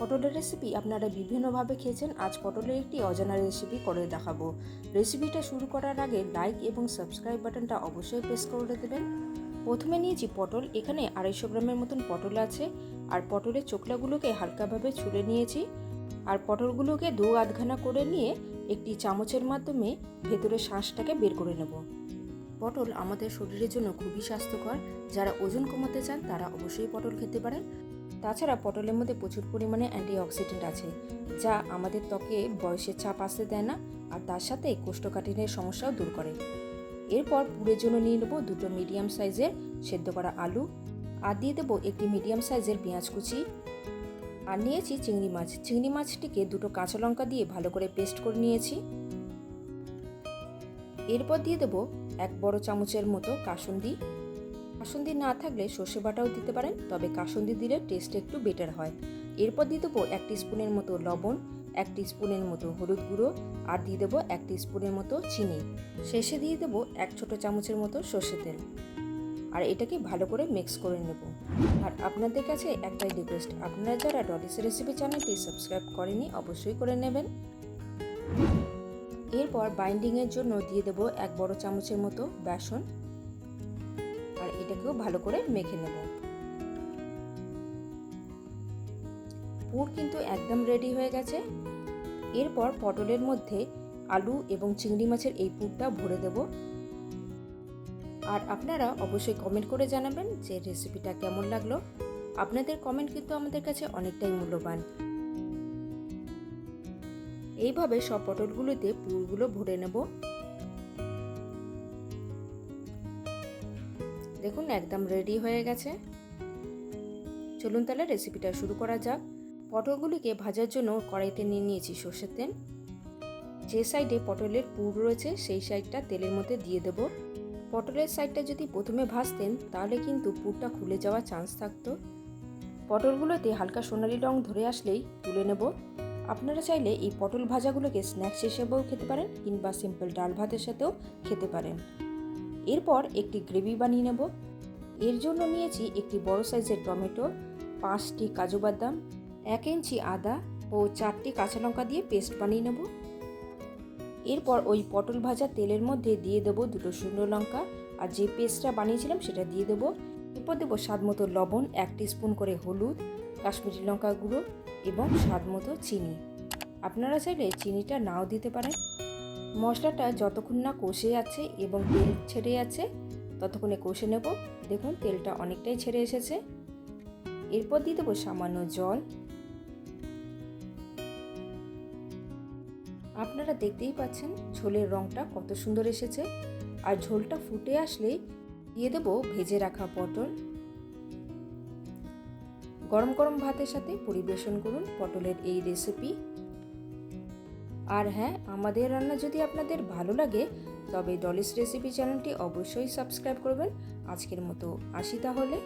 পটলের রেসিপি আপনারা বিভিন্নভাবে খেয়েছেন। আজ পটলের একটি অজানা রেসিপি করে দেখাবো। রেসিপিটা শুরু করার আগে লাইক এবং সাবস্ক্রাইব বাটনটা অবশ্যই প্রেস করে দেবেন। প্রথমে নিয়েছি পটল, এখানে 250 গ্রামের মতন পটল আছে। আর পটলের চোখলাগুলোকে হালকাভাবে ছুলে নিয়েছি। আর পটলগুলোকে দু আধখানা করে নিয়ে একটি চামচের মাধ্যমে ভেতরের শাঁসটাকে বের করে নেব। পটল আমাদের শরীরের জন্য খুবই স্বাস্থ্যকর। যারা ওজন কমাতে চান তারা অবশ্যই পটল খেতে পারেন। তাছাড়া পটলের মধ্যে প্রচুর পরিমাণে অ্যান্টিঅক্সিডেন্ট আছে, যা আমাদের ত্বকে বয়সের ছাপ আসতে দেয় না, আর তার সাথে কোষ্ঠকাঠিন্যের সমস্যাও দূর করে। এরপর পুরের জন্য নিয়ে নেব দুটো মিডিয়াম সাইজের সেদ্ধ করা আলু, আর দিয়ে দেবো একটি মিডিয়াম সাইজের পেঁয়াজ কুচি, আর নিয়েছি চিংড়ি মাছ। চিংড়ি মাছটিকে দুটো কাঁচা লঙ্কা দিয়ে ভালো করে পেস্ট করে নিয়েছি। এরপর দিয়ে দেবো 1 বড় চামচের মতো কাসুন্দি। কাসুন্দি না থাকলে সর্ষে বাটাও দিতে পারেন, তবে কাসুন্দি দিলে টেস্ট একটু বেটার হয়। এরপর দিয়ে দেবো 1 টিস্পুনের মতো লবণ, 1 টিস্পুনের মতো হলুদ গুঁড়ো, আর দিয়ে দেবো 1 টিস্পুনের মতো চিনি। শেষে দিয়ে দেবো 1 ছোট চামচের মতো সর্ষে তেল। আর এটাকে ভালো করে মিক্স করে নেব। আর আপনাদের কাছে একটাই রিকোয়েস্ট, আপনারা যারা ডলিস রেসিপি চ্যানেলটি সাবস্ক্রাইব করেনি অবশ্যই করে নেবেন। এরপর বাইন্ডিংয়ের জন্য দিয়ে দেবো 1 বড় চামচের মতো বেসন, আর এটাকেও ভালো করে মেখে নেব। পুর কিন্তু একদম রেডি হয়ে গেছে। এরপর পটলের মধ্যে আলু এবং চিংড়ি মাছের এই পুরটা ভরে দেব। আর আপনারা অবশ্যই কমেন্ট করে জানাবেন যে রেসিপিটা কেমন লাগলো। আপনাদের কমেন্ট কিন্তু আমাদের কাছে অনেকটাই মূল্যবান। এইভাবে সব পটলগুলোতে পুরগুলো ভরে নেব। দেখুন একদম রেডি হয়ে গেছে। চলুন তাহলে রেসিপিটা শুরু করা যাক। পটলগুলিকে ভাজার জন্য কড়াইতে নিয়ে নিয়েছি সর্ষের তেল। যে সাইডে পটলের পুর রয়েছে সেই সাইডটা তেলের মধ্যে দিয়ে দেব। পটলের সাইডটা যদি প্রথমে ভাজতেন তাহলে কিন্তু পুরটা খুলে যাওয়ার চান্স থাকতো। পটলগুলোতে হালকা সোনালি রং ধরে আসলেই তুলে নেব। আপনারা চাইলে এই পটল ভাজাগুলোকে স্ন্যাক্স হিসেবেও খেতে পারেন, কিংবা সিম্পল ডাল ভাতের সাথেও খেতে পারেন। এরপর একটি গ্রেভি বানিয়ে নেব। এর জন্য নিয়েছি একটি বড় সাইজের টমেটো, 5টি কাজু বাদাম, 1 ইঞ্চি আদা ও 4টি কাঁচা লঙ্কা দিয়ে পেস্ট বানিয়ে নেব। এরপর ওই পটল ভাজা তেলের মধ্যে দিয়ে দেবো 2 শুকনো লঙ্কা, আর যে পেস্টটা বানিয়েছিলাম সেটা দিয়ে দেবো। এরপর দেবো স্বাদ মতো লবণ, 1 টিস্পুন করে হলুদ, কাশ্মীরি লঙ্কা গুঁড়ো এবং স্বাদ মতো চিনি। আপনারা চাইলে চিনিটা নাও দিতে পারেন। মশলাটা যতক্ষণ না কষে যাচ্ছে এবং তেল ছেড়ে যাচ্ছে ততক্ষণে কষে নেব। দেখুন তেলটা অনেকটাই ছেড়ে এসেছে। এরপর দিয়ে দেবো সামান্য জল। আপনারা দেখতেই পাচ্ছেন ঝোলের রঙটা কত সুন্দর এসেছে। আর ঝোলটা ফুটে আসলেই দিয়ে দেবো ভেজে রাখা পটল। গরম গরম ভাতের সাথে পরিবেশন করুন পটলের এই রেসিপি। আর হ্যাঁ, আমাদের রান্না যদি আপনাদের ভালো লাগে তবে ডলিস রেসিপি চ্যানেলটি অবশ্যই সাবস্ক্রাইব করবেন। আজকের মতো আসি তাহলে।